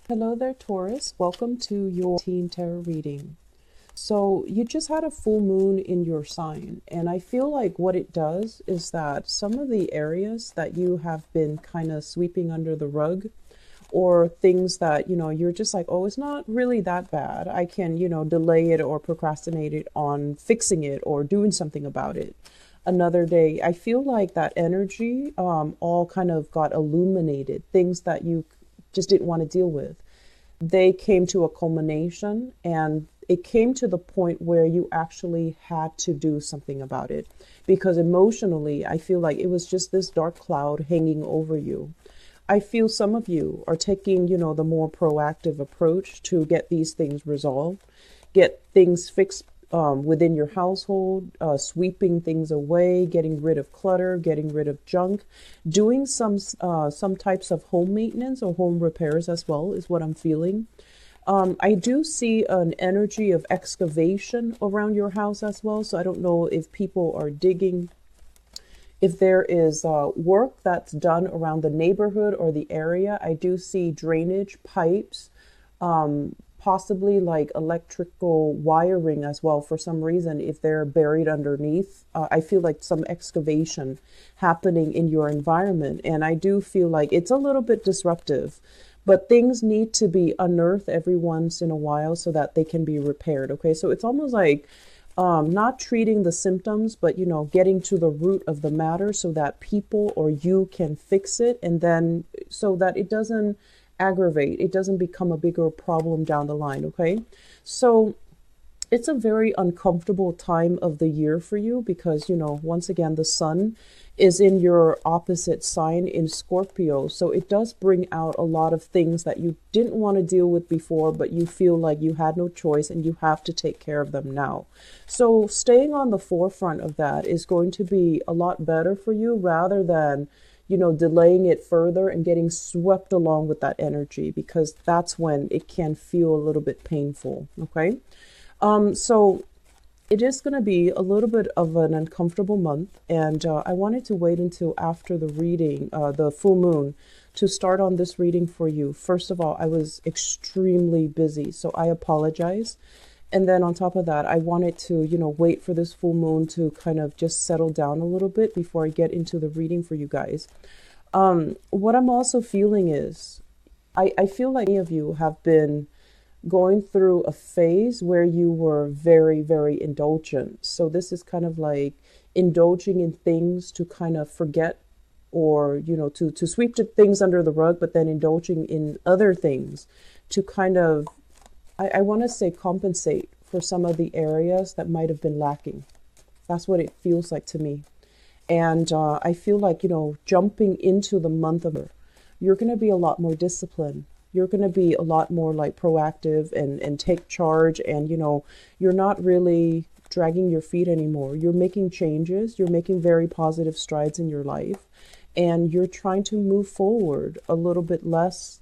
Hello there, Taurus. Welcome to your Teen Tarot reading. So, you just had a full moon in your sign, and I feel like what it does is that some of the areas that you have been kind of sweeping under the rug, or things that, you're just like, oh, it's not really that bad. I can, delay it or procrastinate it on fixing it or doing something about it another day. I feel like that energy all kind of got illuminated, things that you just didn't want to deal with. They came to a culmination, and it came to the point where you actually had to do something about it, because emotionally I feel like it was just this dark cloud hanging over you. I feel some of you are taking, the more proactive approach to get these things resolved, get things fixed within your household, sweeping things away, getting rid of clutter, getting rid of junk, doing some types of home maintenance or home repairs as well is what I'm feeling. I do see an energy of excavation around your house as well. So I don't know if people are digging, if there is work that's done around the neighborhood or the area. I do see drainage pipes, possibly like electrical wiring as well for some reason if they're buried underneath. I feel like some excavation happening in your environment, and I do feel like it's a little bit disruptive, but things need to be unearthed every once in a while so that they can be repaired. Okay, so it's almost like not treating the symptoms, but getting to the root of the matter so that people or you can fix it, and then so that it doesn't aggravate, it doesn't become a bigger problem down the line. Okay, so it's a very uncomfortable time of the year for you because, once again, the sun is in your opposite sign in Scorpio. So it does bring out a lot of things that you didn't want to deal with before, but you feel like you had no choice and you have to take care of them now. So staying on the forefront of that is going to be a lot better for you rather than, delaying it further and getting swept along with that energy, because that's when it can feel a little bit painful. Okay. So it is going to be a little bit of an uncomfortable month, and I wanted to wait until after the reading, the full moon, to start on this reading for you. First of all, I was extremely busy, so I apologize. And then on top of that, I wanted to, wait for this full moon to kind of just settle down a little bit before I get into the reading for you guys. What I'm also feeling is, I feel like many of you have been going through a phase where you were very, very indulgent. So this is kind of like indulging in things to kind of forget, or, to sweep things under the rug, but then indulging in other things to kind of, I want to say, compensate for some of the areas that might have been lacking. That's what it feels like to me. And I feel like, jumping into the month of, you're going to be a lot more disciplined. You're going to be a lot more like proactive and take charge. And, you're not really dragging your feet anymore. You're making changes. You're making very positive strides in your life. And you're trying to move forward a little bit less.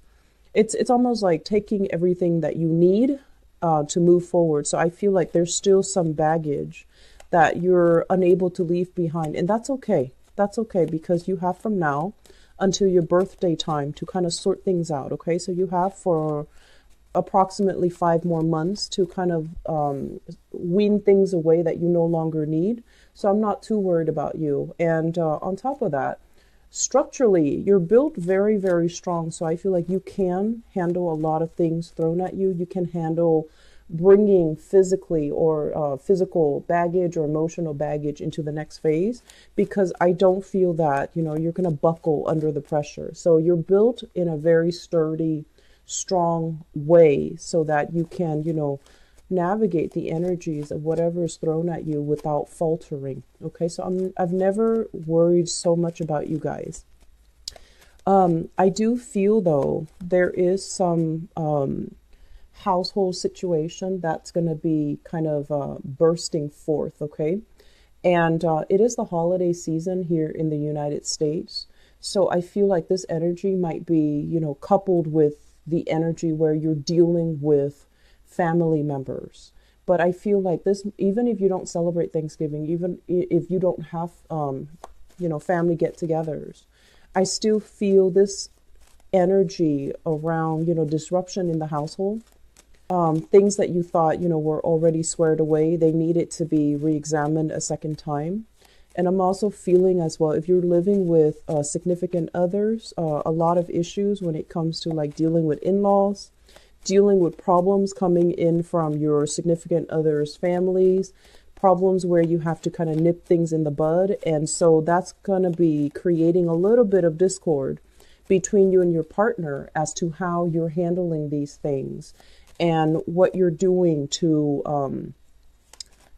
It's almost like taking everything that you need to move forward. So I feel like there's still some baggage that you're unable to leave behind. And that's okay. That's okay, because you have from now until your birthday time to kind of sort things out. Okay, so you have for approximately 5 more months to kind of wean things away that you no longer need. So I'm not too worried about you. And on top of that, structurally, you're built very, very strong. So I feel like you can handle a lot of things thrown at you. You can handle bringing physically or physical baggage or emotional baggage into the next phase, because I don't feel that, you're going to buckle under the pressure. So you're built in a very sturdy, strong way so that you can, navigate the energies of whatever is thrown at you without faltering. Okay, so I've never worried so much about you guys. I do feel, though, there is some household situation that's going to be kind of bursting forth. Okay, and it is the holiday season here in the United States. So I feel like this energy might be, coupled with the energy where you're dealing with family members. But I feel like this, even if you don't celebrate Thanksgiving, even if you don't have, family get-togethers, I still feel this energy around, disruption in the household. Things that you thought, were already squared away, they needed to be re-examined a second time. And I'm also feeling as well, if you're living with significant others, a lot of issues when it comes to like dealing with in-laws, dealing with problems coming in from your significant others' families, problems where you have to kind of nip things in the bud. And so that's going to be creating a little bit of discord between you and your partner as to how you're handling these things and what you're doing to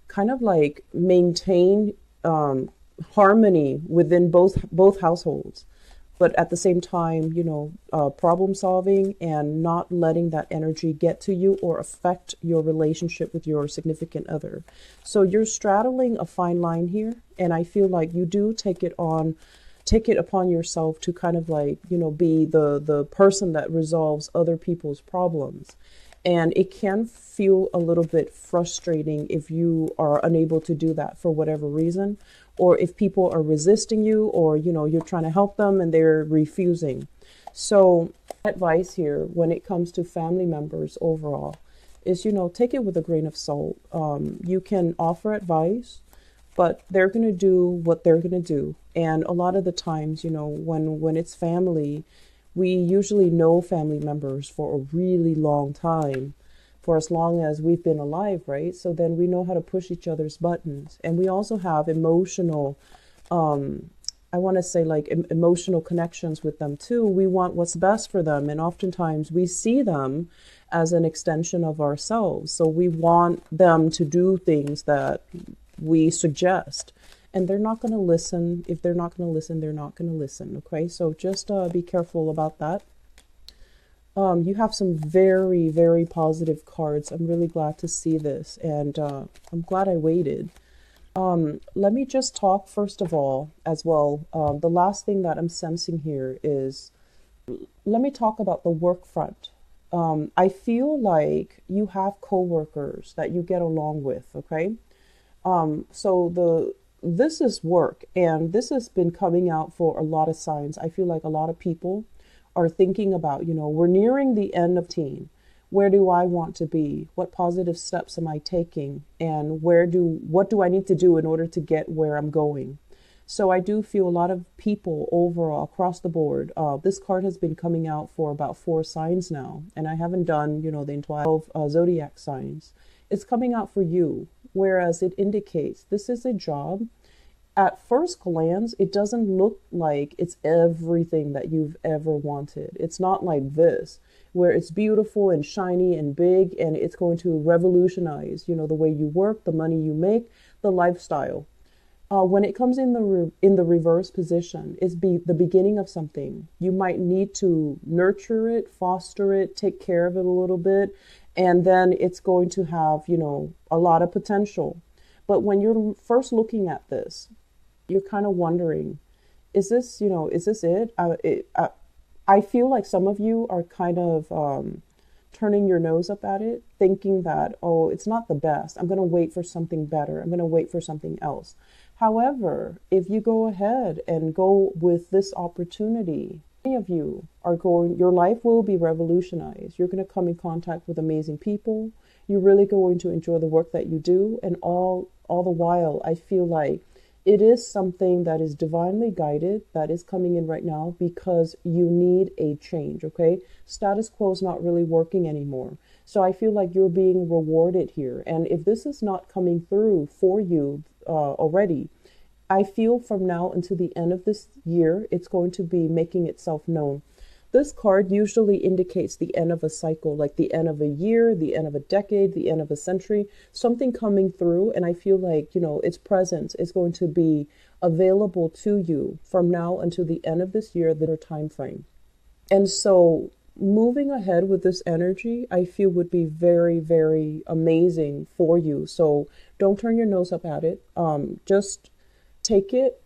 kind of like maintain harmony within both households, but at the same time, problem solving and not letting that energy get to you or affect your relationship with your significant other. So you're straddling a fine line here, and I feel like you do take it upon yourself to kind of like, be the person that resolves other people's problems. And it can feel a little bit frustrating if you are unable to do that for whatever reason, or if people are resisting you, or, you're trying to help them and they're refusing. So advice here when it comes to family members overall is, take it with a grain of salt. You can offer advice, but they're going to do what they're going to do. And a lot of the times, when it's family, we usually know family members for a really long time, for as long as we've been alive, right? So then we know how to push each other's buttons. And we also have emotional, I want to say like emotional connections with them too. We want what's best for them. And oftentimes we see them as an extension of ourselves. So we want them to do things that we suggest. And they're not going to listen. If they're not going to listen, they're not going to listen. Okay, so just be careful about that. You have some very, very positive cards. I'm really glad to see this, and I'm glad I waited. Let me just talk first of all as well. The last thing that I'm sensing here is, let me talk about the work front. I feel like you have coworkers that you get along with. Okay, so this is work, and this has been coming out for a lot of signs. I feel like a lot of people are thinking about, we're nearing the end of teen. Where do I want to be? What positive steps am I taking? And what do I need to do in order to get where I'm going? So I do feel a lot of people overall across the board. This card has been coming out for about 4 signs now, and I haven't done, the entire 12 zodiac signs. It's coming out for you. Whereas it indicates this is a job. At first glance, it doesn't look like it's everything that you've ever wanted. It's not like this, where it's beautiful and shiny and big, and it's going to revolutionize, the way you work, the money you make, the lifestyle. When it comes in the reverse position, it's the beginning of something. You might need to nurture it, foster it, take care of it a little bit, and then it's going to have, a lot of potential. But when you're first looking at this, you're kind of wondering, is this it? I feel like some of you are kind of turning your nose up at it, thinking that, oh, it's not the best. I'm going to wait for something better. I'm going to wait for something else. However, if you go ahead and go with this opportunity, many of you your life will be revolutionized. You're going to come in contact with amazing people. You're really going to enjoy the work that you do. And all the while, I feel like it is something that is divinely guided, that is coming in right now because you need a change, okay? Status quo is not really working anymore. So I feel like you're being rewarded here. And if this is not coming through for you already, I feel from now until the end of this year, it's going to be making itself known. This card usually indicates the end of a cycle, like the end of a year, the end of a decade, the end of a century, something coming through. And I feel like, its presence is going to be available to you from now until the end of this year, the time frame. And so moving ahead with this energy, I feel would be very, very amazing for you. So don't turn your nose up at it. Just take it.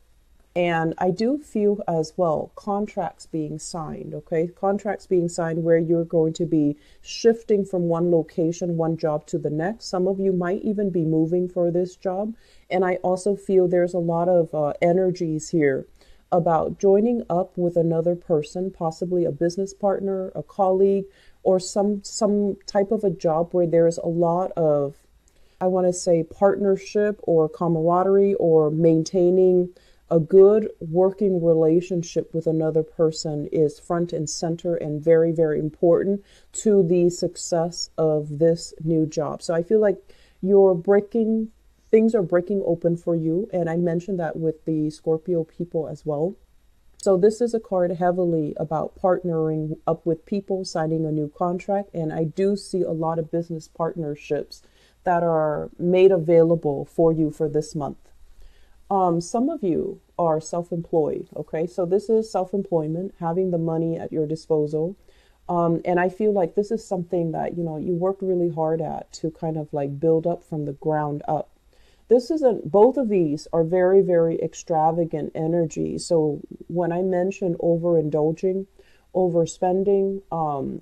And I do feel as well contracts being signed, okay? Contracts being signed where you're going to be shifting from one location, one job to the next. Some of you might even be moving for this job. And I also feel there's a lot of energies here about joining up with another person, possibly a business partner, a colleague, or some type of a job where there's a lot of, I want to say, partnership or camaraderie, or maintaining a good working relationship with another person is front and center and very, very important to the success of this new job. So I feel like you're breaking, things are breaking open for you. And I mentioned that with the Scorpio people as well. So this is a card heavily about partnering up with people, signing a new contract. And I do see a lot of business partnerships that are made available for you for this month. Some of you are self-employed, okay? So this is self-employment, having the money at your disposal. And I feel like this is something that, you worked really hard at to kind of like build up from the ground up. This isn't, both of these are very, very extravagant energy. So when I mention overindulging, overspending,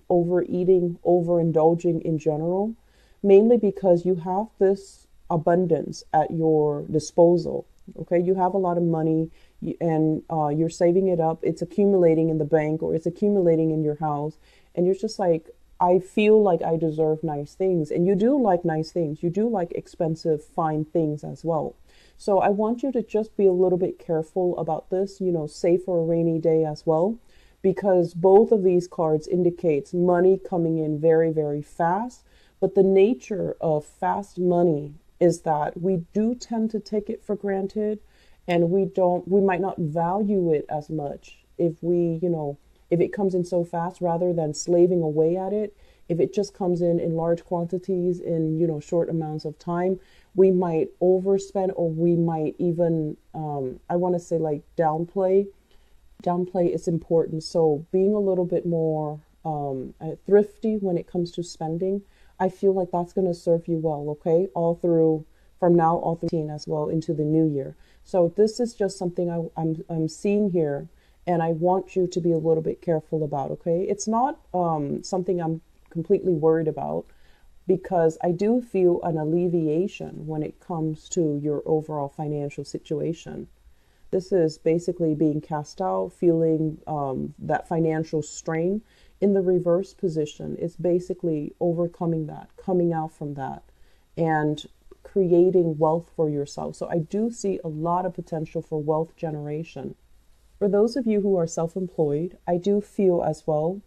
overeating, overindulging in general, mainly because you have this abundance at your disposal. Okay, you have a lot of money and you're saving it up. It's accumulating in the bank or it's accumulating in your house. And you're just like, I feel like I deserve nice things. And you do like nice things. You do like expensive, fine things as well. So I want you to just be a little bit careful about this, save for a rainy day as well, because both of these cards indicates money coming in very, very fast. But the nature of fast money is that we do tend to take it for granted, and we might not value it as much if if it comes in so fast, rather than slaving away at it. If it just comes in large quantities in, short amounts of time, we might overspend, or we might even, I want to say, like, downplay its importance. So being a little bit more thrifty when it comes to spending, I feel like that's going to serve you well, okay? From now, all through as well into the new year. So this is just something I'm seeing here, and I want you to be a little bit careful about, okay? It's not something I'm completely worried about, because I do feel an alleviation when it comes to your overall financial situation. This is basically being cast out, feeling that financial strain. In the reverse position, it's basically overcoming that, coming out from that, and creating wealth for yourself. So I do see a lot of potential for wealth generation. For those of you who are self-employed, I do feel as well,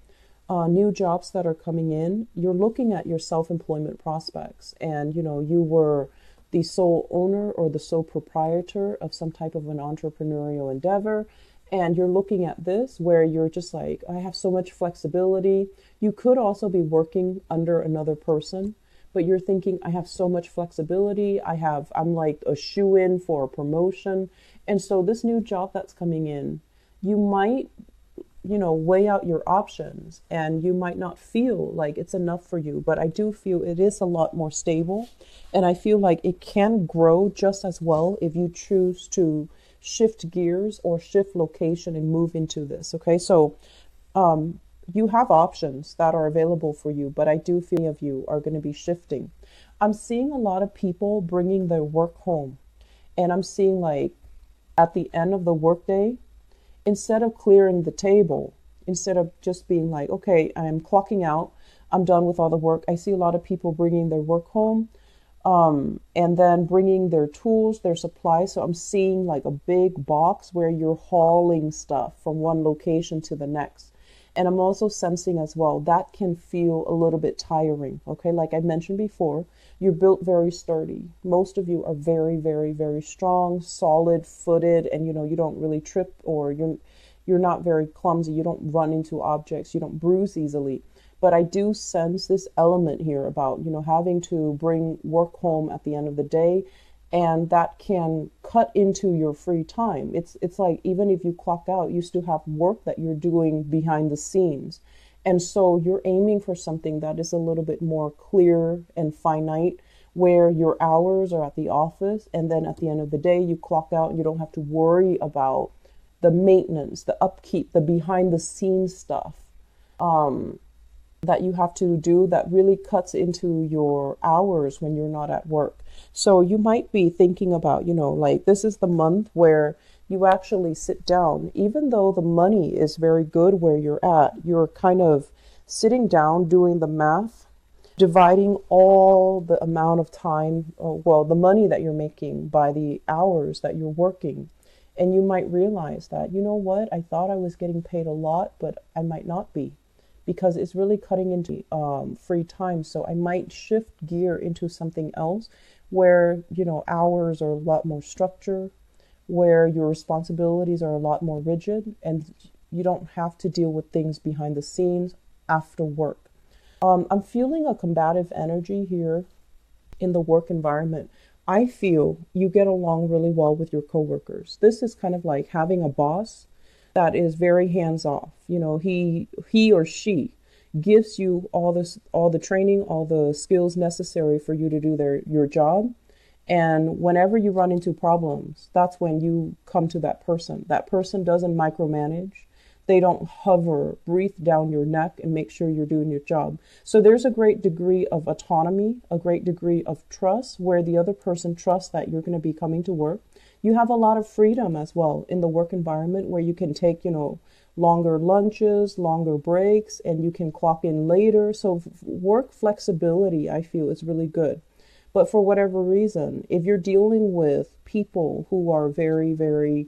new jobs that are coming in, you're looking at your self-employment prospects, and you were the sole owner or the sole proprietor of some type of an entrepreneurial endeavor. And you're looking at this where you're just like, I have so much flexibility. You could also be working under another person, but you're thinking, I have so much flexibility. I'm like a shoe-in for a promotion. And so this new job that's coming in, you might, weigh out your options, and you might not feel like it's enough for you. But I do feel it is a lot more stable. And I feel like it can grow just as well if you choose to shift gears or shift location and move into this. Okay, so you have options that are available for you, but I do feel many of you are going to be shifting. I'm seeing a lot of people bringing their work home, and I'm seeing, like, at the end of the workday, instead of clearing the table, instead of just being like, okay, I'm clocking out, I'm done with all the work, I see a lot of people bringing their work home, and then bringing their tools, their supplies. So I'm seeing like a big box where you're hauling stuff from one location to the next. And I'm also sensing as well, that can feel a little bit tiring. Okay, like I mentioned before, you're built very sturdy. Most of you are very, very, very strong, solid footed, and you don't really trip, or you're not very clumsy. You don't run into objects. You don't bruise easily. But I do sense this element here about, having to bring work home at the end of the day, and that can cut into your free time. It's like, even if you clock out, you still have work that you're doing behind the scenes. And so you're aiming for something that is a little bit more clear and finite, where your hours are at the office, and then at the end of the day, you clock out and you don't have to worry about the maintenance, the upkeep, the behind the scenes stuff. that you have to do that really cuts into your hours when you're not at work. So you might be thinking about, like this is the month where you actually sit down, even though the money is very good where you're at, you're kind of sitting down doing the math, dividing all the amount of time, well, the money that you're making by the hours that you're working. And you might realize that, you know what, I thought I was getting paid a lot, but I might not be because it's really cutting into free time. So I might shift gear into something else where, hours are a lot more structured, where your responsibilities are a lot more rigid, and you don't have to deal with things behind the scenes after work. I'm feeling a combative energy here in the work environment. I feel you get along really well with your coworkers. This is kind of like having a boss that is very hands off. He or she gives you all the training, all the skills necessary for you to do your job. And whenever you run into problems, that's when you come to that person. That person doesn't micromanage. They don't hover, breathe down your neck and make sure you're doing your job. So there's a great degree of autonomy, a great degree of trust where the other person trusts that you're going to be coming to work. You have a lot of freedom as well in the work environment where you can take, longer lunches, longer breaks, and you can clock in later. So work flexibility, I feel, is really good. But for whatever reason, if you're dealing with people who are very, very,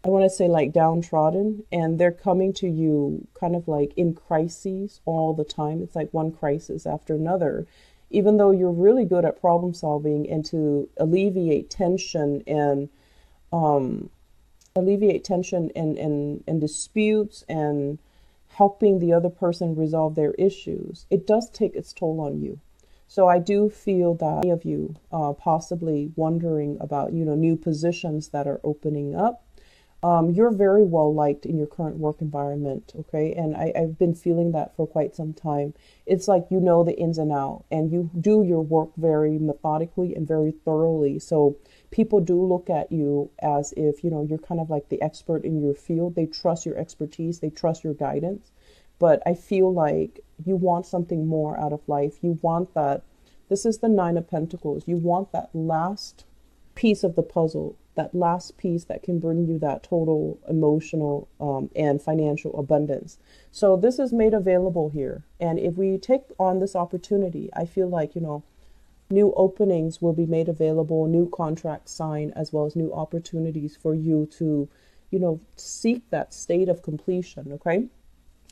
I want to say like downtrodden, and they're coming to you kind of like in crises all the time. It's like one crisis after another, even though you're really good at problem solving and to alleviate tension and disputes and helping the other person resolve their issues, it does take its toll on you. So I do feel that many of you possibly wondering about, new positions that are opening up. You're very well liked in your current work environment, okay? And I've been feeling that for quite some time. It's like you know the ins and outs, and you do your work very methodically and very thoroughly. So people do look at you as if, you're kind of like the expert in your field. They trust your expertise, they trust your guidance. But I feel like you want something more out of life. You want that. This is the Nine of Pentacles. You want that last piece of the puzzle, that last piece that can bring you that total emotional and financial abundance. So this is made available here. And if we take on this opportunity, I feel like, new openings will be made available, new contracts signed, as well as new opportunities for you to, seek that state of completion, okay?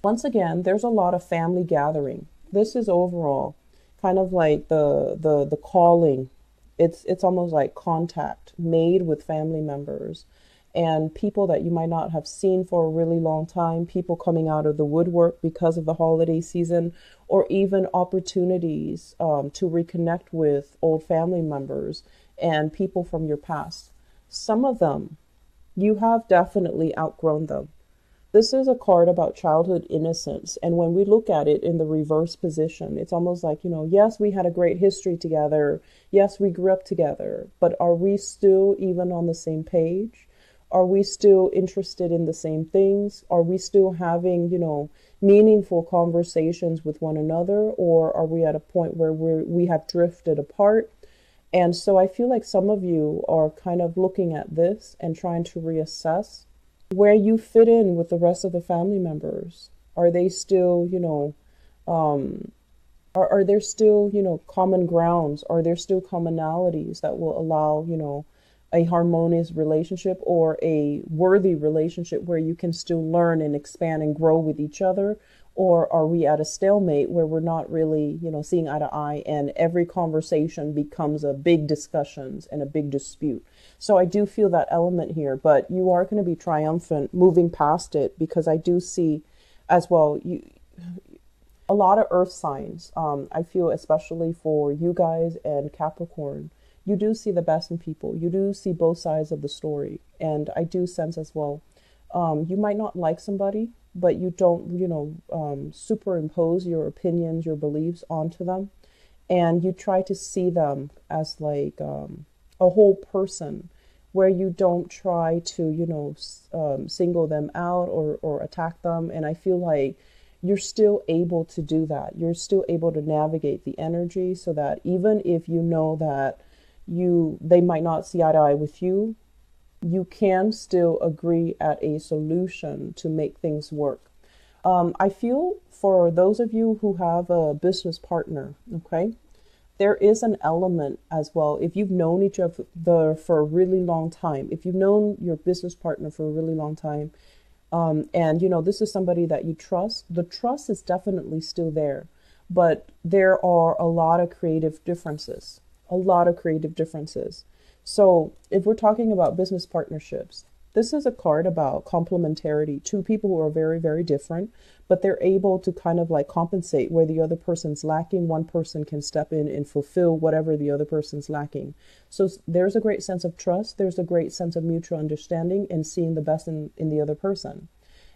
Once again, there's a lot of family gathering. This is overall kind of like the calling. It's almost like contact made with family members and people that you might not have seen for a really long time, people coming out of the woodwork because of the holiday season, or even opportunities to reconnect with old family members and people from your past. Some of them, you have definitely outgrown them. This is a card about childhood innocence. And when we look at it in the reverse position, it's almost like, yes, we had a great history together. Yes, we grew up together. But are we still even on the same page? Are we still interested in the same things? Are we still having, meaningful conversations with one another? Or are we at a point where we have drifted apart? And so I feel like some of you are kind of looking at this and trying to reassess where you fit in with the rest of the family members. Are they still, are there still, common grounds? Are there still commonalities that will allow, a harmonious relationship or a worthy relationship where you can still learn and expand and grow with each other? Or are we at a stalemate where we're not really, seeing eye to eye, and every conversation becomes a big discussions and a big dispute? So I do feel that element here, but you are going to be triumphant moving past it, because I do see as well, a lot of earth signs. I feel especially for you guys and Capricorn, you do see the best in people. You do see both sides of the story. And I do sense as well, you might not like somebody, but you don't, superimpose your opinions, your beliefs onto them. And you try to see them as like a whole person, where you don't try to, single them out or attack them. And I feel like you're still able to do that. You're still able to navigate the energy so that even if you know that they might not see eye to eye with you, you can still agree at a solution to make things work. I feel for those of you who have a business partner, okay, there is an element as well. If you've known each other for a really long time, if you've known your business partner for a really long time, and this is somebody that you trust, the trust is definitely still there, but there are a lot of creative differences, a lot of creative differences. So if we're talking about business partnerships, this is a card about complementarity. Two people who are very, very different, but they're able to kind of like compensate where the other person's lacking. One person can step in and fulfill whatever the other person's lacking. So there's a great sense of trust. There's a great sense of mutual understanding and seeing the best in the other person.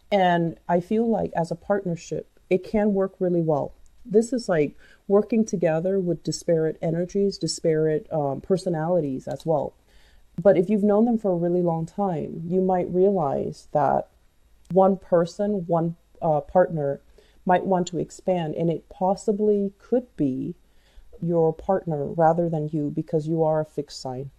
And I feel like as a partnership, it can work really well. This is like working together with disparate energies, disparate personalities as well. But if you've known them for a really long time, you might realize that one person, one partner might want to expand, and it possibly could be your partner rather than you because you are a fixed sign.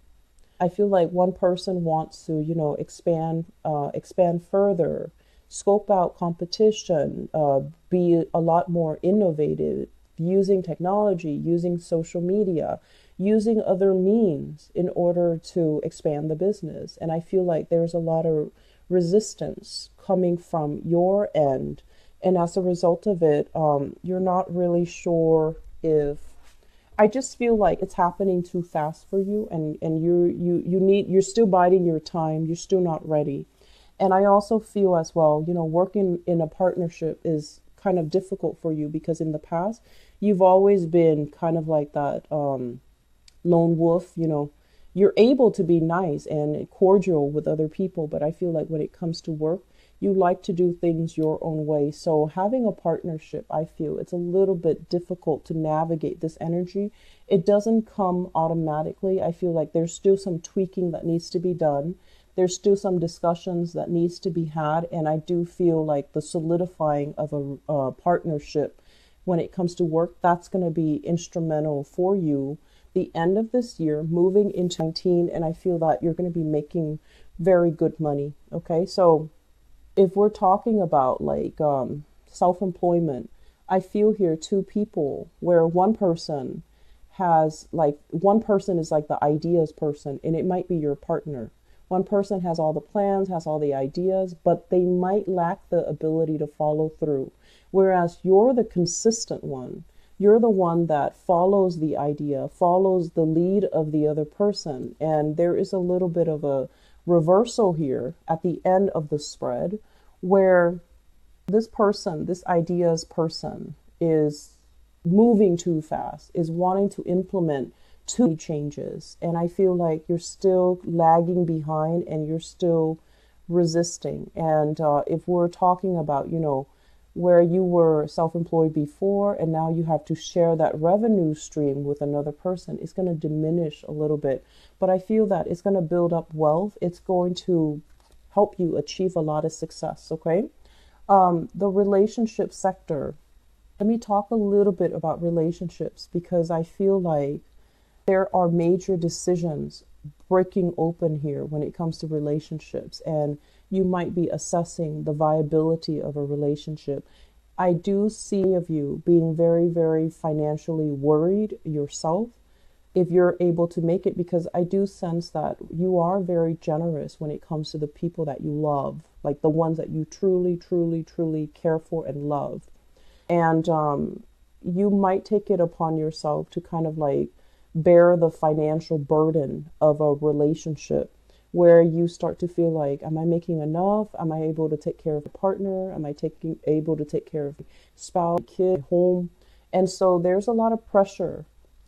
I feel like one person wants to, expand further, scope out competition, be a lot more innovative, using technology, using social media, using other means in order to expand the business. And I feel like there's a lot of resistance coming from your end. And as a result of it, you're not really sure if I just feel like it's happening too fast for you, and you're still biding your time, you're still not ready. And I also feel as well, working in a partnership is kind of difficult for you because in the past you've always been kind of like that lone wolf. You're able to be nice and cordial with other people, but I feel like when it comes to work, you like to do things your own way. So having a partnership, I feel it's a little bit difficult to navigate this energy. It doesn't come automatically. I feel like there's still some tweaking that needs to be done. There's still some discussions that needs to be had. And I do feel like the solidifying of a partnership when it comes to work, that's going to be instrumental for you the end of this year, moving into 19, and I feel that you're going to be making very good money. Okay, so if we're talking about like self-employment, I feel here two people where one person is like the ideas person, and it might be your partner. One person has all the plans, has all the ideas, but they might lack the ability to follow through. Whereas you're the consistent one. You're the one that follows the idea, follows the lead of the other person. And there is a little bit of a reversal here at the end of the spread where this person, this ideas person, is moving too fast, is wanting to implement too many changes. And I feel like you're still lagging behind and you're still resisting. And if we're talking about, where you were self-employed before and now you have to share that revenue stream with another person, it's going to diminish a little bit. But I feel that it's going to build up wealth. It's going to help you achieve a lot of success, okay? The relationship sector. Let me talk a little bit about relationships because I feel like there are major decisions breaking open here when it comes to relationships, and you might be assessing the viability of a relationship. I do see of you being very, very financially worried yourself if you're able to make it, because I do sense that you are very generous when it comes to the people that you love, like the ones that you truly, truly, truly care for and love. And you might take it upon yourself to kind of like bear the financial burden of a relationship where you start to feel like, am I making enough? Am I able to take care of a partner? Am I able to take care of a spouse, kid, home? And so there's a lot of pressure.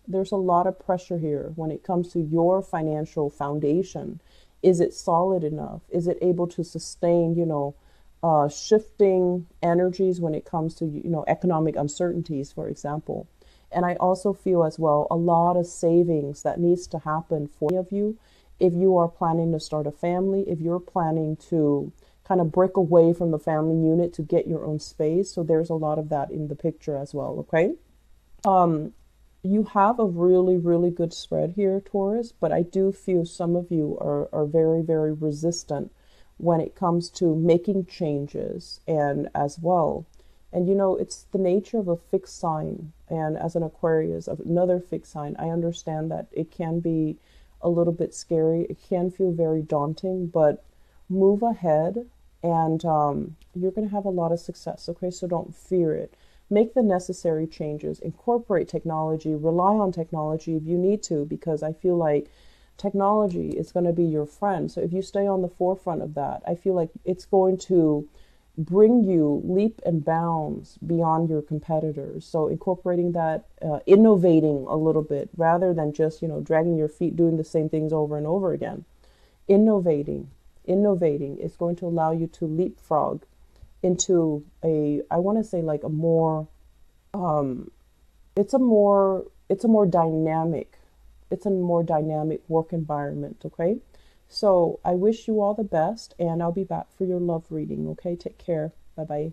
There's a lot of pressure here when it comes to your financial foundation. Is it solid enough? Is it able to sustain, shifting energies when it comes to, economic uncertainties, for example? And I also feel as well a lot of savings that needs to happen for any of you if you are planning to start a family, if you're planning to kind of break away from the family unit to get your own space. So there's a lot of that in the picture as well, okay? Um, you have a really, really good spread here, Taurus, but I do feel some of you are very, very resistant when it comes to making changes and as well. And you know, it's the nature of a fixed sign. And as an Aquarius, of another fixed sign, I understand that it can be a little bit scary. It can feel very daunting, but move ahead and you're going to have a lot of success. Okay, so don't fear it. Make the necessary changes, incorporate technology, rely on technology if you need to, because I feel like technology is going to be your friend. So if you stay on the forefront of that, I feel like it's going to bring you leap and bounds beyond your competitors. So incorporating that, innovating a little bit rather than just, you know, dragging your feet, doing the same things over and over again. Innovating, innovating is going to allow you to leapfrog into a, I want to say like a more, it's a more dynamic, it's a more dynamic work environment. Okay. So I wish you all the best, and I'll be back for your love reading. Okay. Take care. Bye bye.